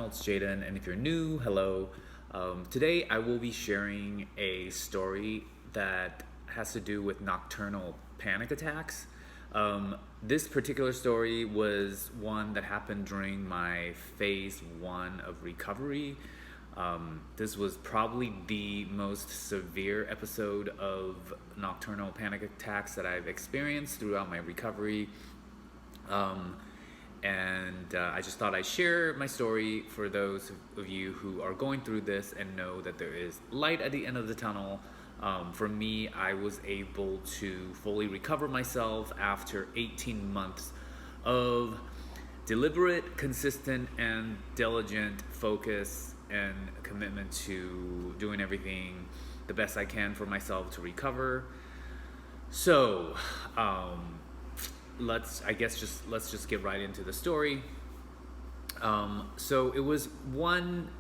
channel. It's Jaden, and if you're new, hello. Today I will be sharing a story that has to do with nocturnal panic attacks. This particular story was one that happened during my phase 1 of recovery. This was probably the most severe episode of nocturnal panic attacks that I've experienced throughout my recovery. I just thought I'd share my story for those of you who are going through this and know that there is light at the end of the tunnel. For me, I was able to fully recover myself after 18 months of deliberate, consistent, and diligent focus and commitment to doing everything the best I can for myself to recover. So, let's just get right into the story. So it was one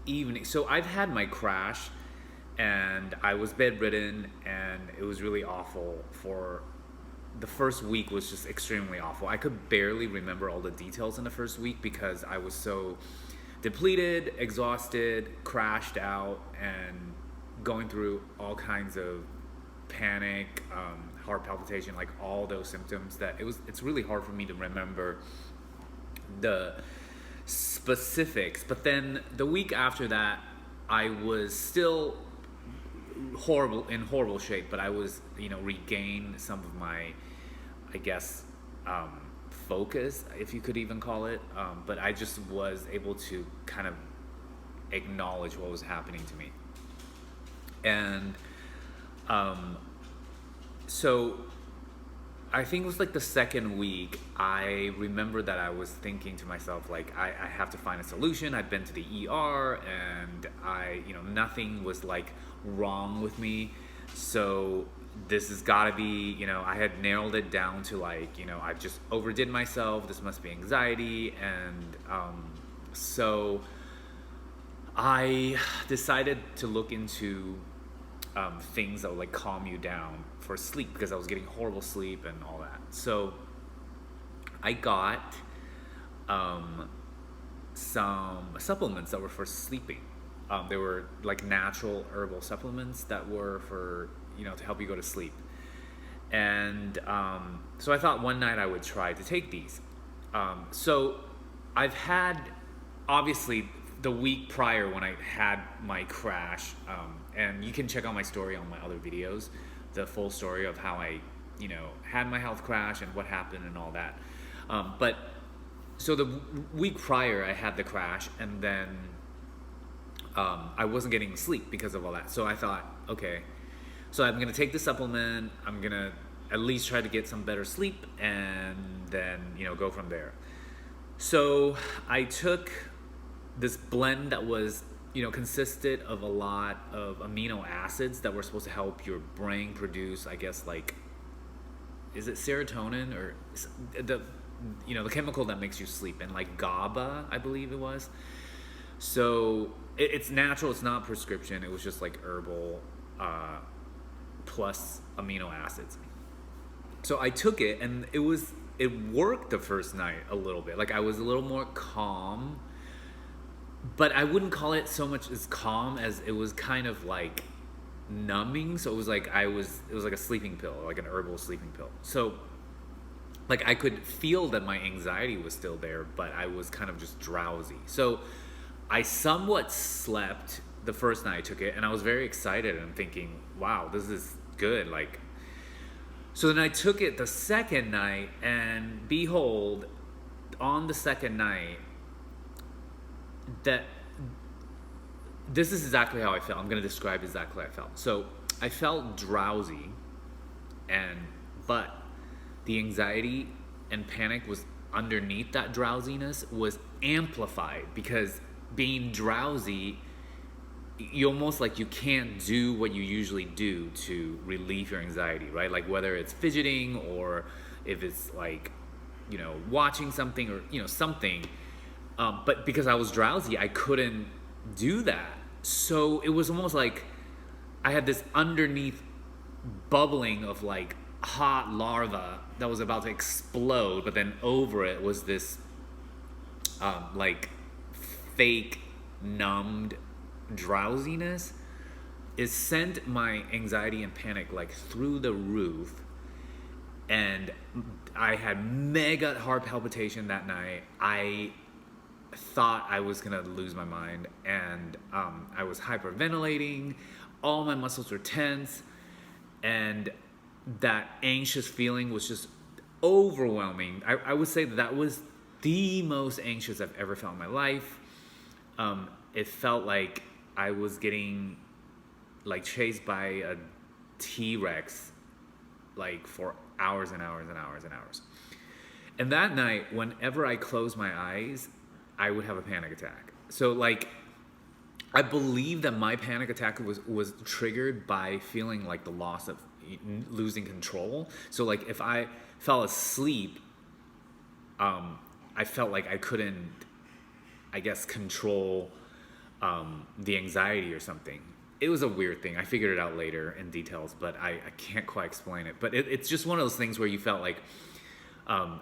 evening. So I've had my crash, and I was bedridden, and it was really awful. For the first week was just extremely awful. I could barely remember all the details in the first week because I was so depleted, exhausted, crashed out, and going through all kinds of panic, heart palpitation, like all those symptoms that it's really hard for me to remember the specifics. But then the week after that, I was still in horrible shape, but I was, regained some of my, focus, if you could even call it. But I just was able to kind of acknowledge what was happening to me. And so I think it was like the second week, I remember that I was thinking to myself, like, I have to find a solution. I'd been to the ER, and nothing was like wrong with me. So this has gotta be, I had narrowed it down to like, I just overdid myself. This must be anxiety. And so I decided to look into things that would like calm you down for sleep, because I was getting horrible sleep and all that. So I got some supplements that were for sleeping. They were like natural herbal supplements that were for, to help you go to sleep. And so I thought one night I would try to take these. So I've had, obviously, the week prior when I had my crash, and you can check out my story on my other videos, the full story of how I, had my health crash and what happened and all that. But so the week prior I had the crash, and then I wasn't getting sleep because of all that. So I thought, okay, so I'm gonna take the supplement. I'm gonna at least try to get some better sleep, and then go from there. So I took this blend that was, consisted of a lot of amino acids that were supposed to help your brain produce, is it serotonin or the chemical that makes you sleep, and like GABA, I believe it was. So it's natural, it's not prescription. It was just like herbal plus amino acids. So I took it, and it worked the first night a little bit. Like I was a little more calm. But I wouldn't call it so much as calm as it was kind of like numbing. So it was like it was like a sleeping pill, like an herbal sleeping pill. So like I could feel that my anxiety was still there, but I was kind of just drowsy. So I somewhat slept the first night I took it, and I was very excited and thinking, wow, this is good. So then I took it the second night, and behold, on the second night, that this is exactly how I felt. I'm going to describe exactly how I felt. So I felt drowsy, but the anxiety and panic was underneath that drowsiness was amplified, because being drowsy, you almost like you can't do what you usually do to relieve your anxiety, right? Like whether it's fidgeting or if it's like, watching something or, something. But because I was drowsy, I couldn't do that. So it was almost like I had this underneath bubbling of like hot larva that was about to explode, but then over it was this like fake numbed drowsiness, it sent my anxiety and panic like through the roof. And I had mega heart palpitation that night. I thought I was gonna lose my mind, and I was hyperventilating. All my muscles were tense, and that anxious feeling was just overwhelming. I would say that was the most anxious I've ever felt in my life. It felt like I was getting like chased by a T-Rex like for hours and hours and hours and hours. And that night, whenever I closed my eyes, I would have a panic attack. So like, I believe that my panic attack was triggered by feeling like the loss of losing control. So like, if I fell asleep, I felt like I couldn't, I guess, control the anxiety or something. It was a weird thing. I figured it out later in details, but I can't quite explain it. But it's just one of those things where you felt like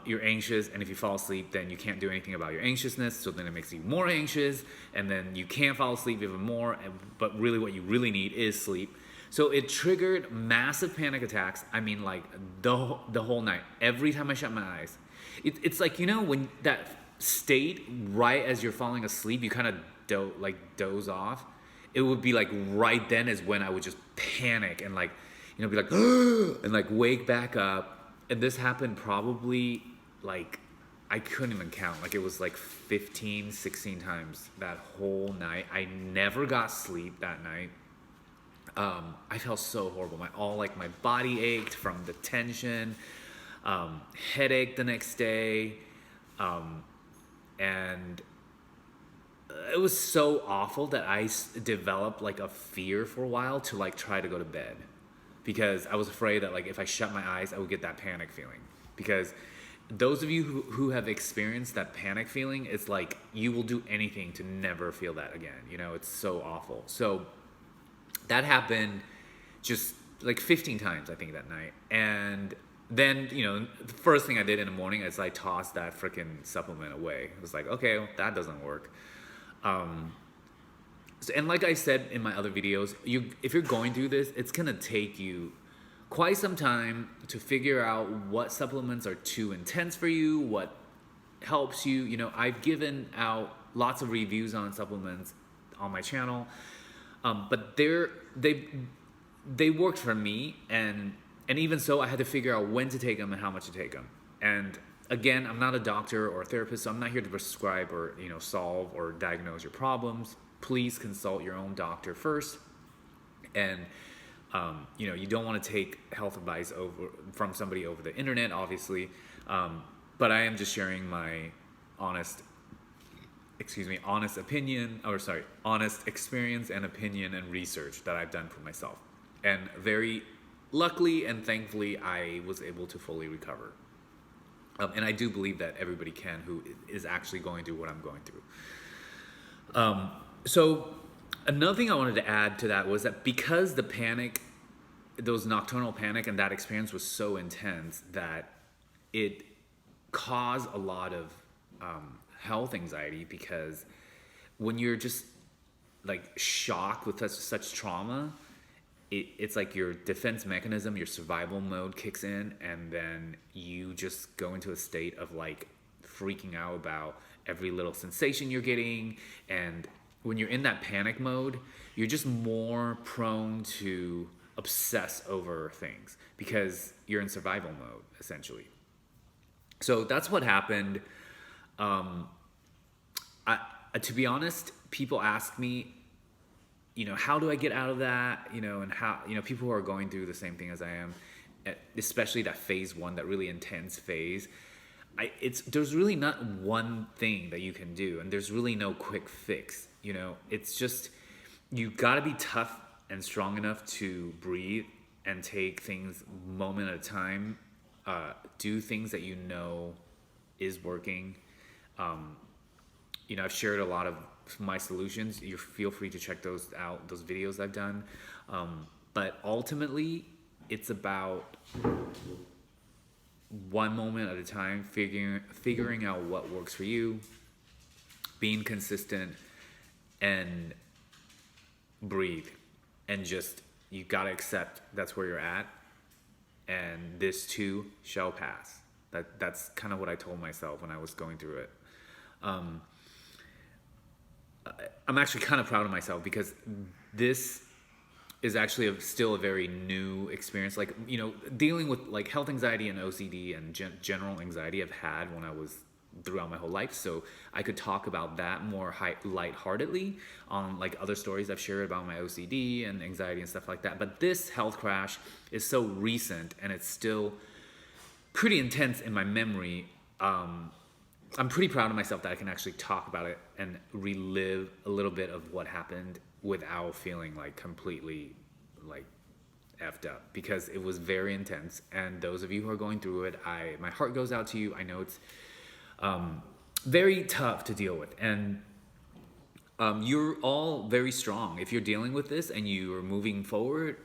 you're anxious, and if you fall asleep, then you can't do anything about your anxiousness, so then it makes you more anxious, and then you can't fall asleep even more, but really what you really need is sleep. So it triggered massive panic attacks. I mean, like, the whole night. Every time I shut my eyes. It's like, you know, when that state, right as you're falling asleep, you kind of doze off. It would be like right then is when I would just panic and like, you know, be like, and like wake back up. And this happened probably like, I couldn't even count. Like it was like 15, 16 times that whole night. I never got sleep that night. I felt so horrible. My body ached from the tension, headache the next day. And it was so awful that I developed like a fear for a while to like try to go to bed, because I was afraid that like if I shut my eyes, I would get that panic feeling. Because those of you who have experienced that panic feeling, it's like you will do anything to never feel that again. You know, it's so awful. So that happened just like 15 times, I think, that night. And then, you know, the first thing I did in the morning is I tossed that freaking supplement away. It was like, okay, well, that doesn't work. And like I said in my other videos, if you're going through this, it's gonna take you quite some time to figure out what supplements are too intense for you, what helps you. You know, I've given out lots of reviews on supplements on my channel, but they worked for me, and even so, I had to figure out when to take them and how much to take them. And again, I'm not a doctor or a therapist, so I'm not here to prescribe or, you know, solve or diagnose your problems. Please consult your own doctor first. And, you know, you don't want to take health advice from somebody over the internet, obviously. But I am just sharing my honest experience and opinion and research that I've done for myself. And very luckily and thankfully, I was able to fully recover. And I do believe that everybody can who is actually going through what I'm going through. So another thing I wanted to add to that was that because the panic, those nocturnal panic and that experience was so intense that it caused a lot of health anxiety, because when you're just like shocked with such trauma, it's like your defense mechanism, your survival mode kicks in, and then you just go into a state of like freaking out about every little sensation you're getting. And when you're in that panic mode, you're just more prone to obsess over things because you're in survival mode, essentially. So that's what happened. To be honest, people ask me, you know, how do I get out of that? You know, and how, you know, people who are going through the same thing as I am, especially that phase one, that really intense phase, there's really not one thing that you can do, and there's really no quick fix. You know, it's just, you gotta be tough and strong enough to breathe and take things moment at a time. Do things that you know is working. You know, I've shared a lot of my solutions. You feel free to check those out, those videos I've done. But ultimately, it's about one moment at a time, figuring out what works for you. being consistent and breathe, and just, you gotta accept that's where you're at, and this too shall pass. That's kind of what I told myself when I was going through it. I'm actually kind of proud of myself because this is actually still a very new experience. Like, dealing with like health anxiety and OCD and general anxiety I've had when I was throughout my whole life, so I could talk about that more lightheartedly on like other stories I've shared about my OCD and anxiety and stuff like that. But this health crash is so recent and it's still pretty intense in my memory. I'm pretty proud of myself that I can actually talk about it and relive a little bit of what happened without feeling like completely like effed up, because it was very intense. And those of you who are going through it, my heart goes out to you. I know it's very tough to deal with, and you're all very strong. If you're dealing with this and you are moving forward,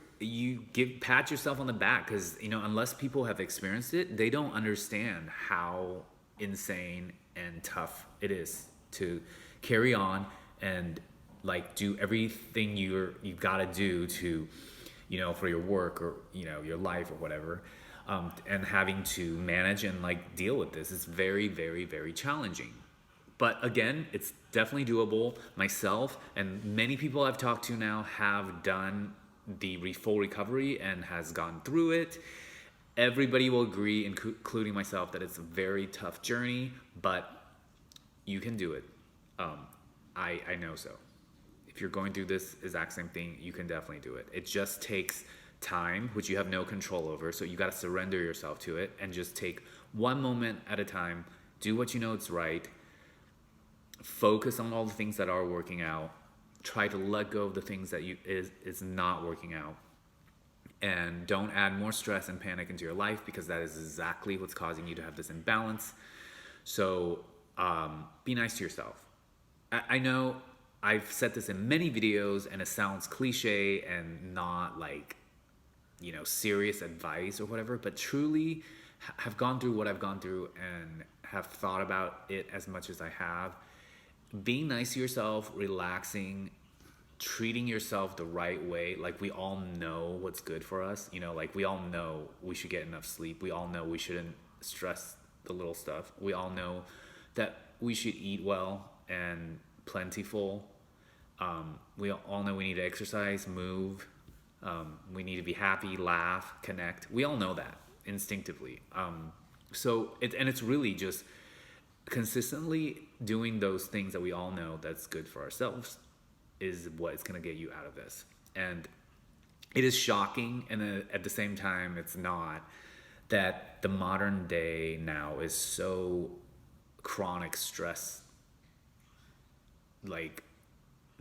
pat yourself on the back, because unless people have experienced it, they don't understand how insane and tough it is to carry on and like do everything you've got to do to for your work or your life or whatever, and having to manage and like deal with this is very, very, very challenging. But again, it's definitely doable. Myself and many people I've talked to now have done the full recovery and has gone through it. Everybody will agree, including myself, that it's a very tough journey, but you can do it. I know so. If you're going through this exact same thing, you can definitely do it. It just takes time, which you have no control over, so you got to surrender yourself to it and just take one moment at a time. Do what you know is right. Focus on all the things that are working out. Try to let go of the things that is not working out. And don't add more stress and panic into your life, because that is exactly what's causing you to have this imbalance. So be nice to yourself. I know I've said this in many videos and it sounds cliche and not like, serious advice or whatever, but truly have gone through what I've gone through and have thought about it as much as I have. Being nice to yourself, relaxing, treating yourself the right way. Like, we all know what's good for us. Like, we all know we should get enough sleep. We all know we shouldn't stress the little stuff. We all know that we should eat well and plentiful. We all know we need to exercise, move. We need to be happy, laugh, connect. We all know that instinctively. It's really just consistently doing those things that we all know that's good for ourselves is what's going to get you out of this. And it is shocking, and at the same time it's not, that the modern day now is so chronic stress like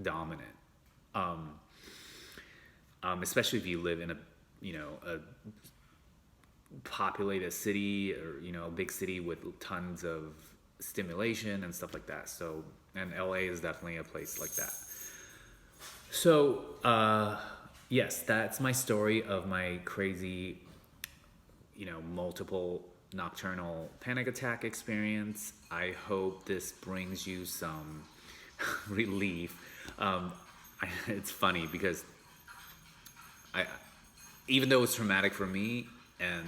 dominant, especially if you live in a populated city or a big city with tons of stimulation and stuff like that. So, and LA is definitely a place like that. So yes, that's my story of my crazy multiple nocturnal panic attack experience. I hope this brings you some relief. It's funny because even though it's traumatic for me, and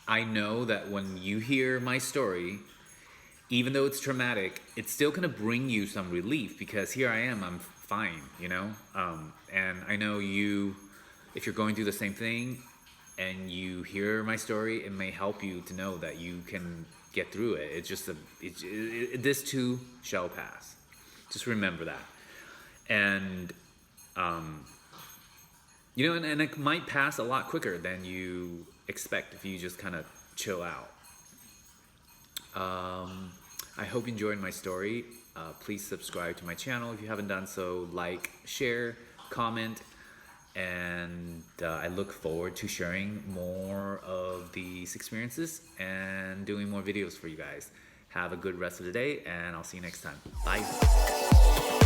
I know that when you hear my story, even though it's traumatic, it's still going to bring you some relief, because here I am, I'm fine, and I know if you're going through the same thing and you hear my story, it may help you to know that you can get through it. It's just this too shall pass. Just remember that. And and it might pass a lot quicker than you expect if you just kind of chill out. I hope you enjoyed my story. Please subscribe to my channel if you haven't done so. Like, share, comment, and I look forward to sharing more of these experiences and doing more videos for you guys. Have a good rest of the day, and I'll see you next time. Bye.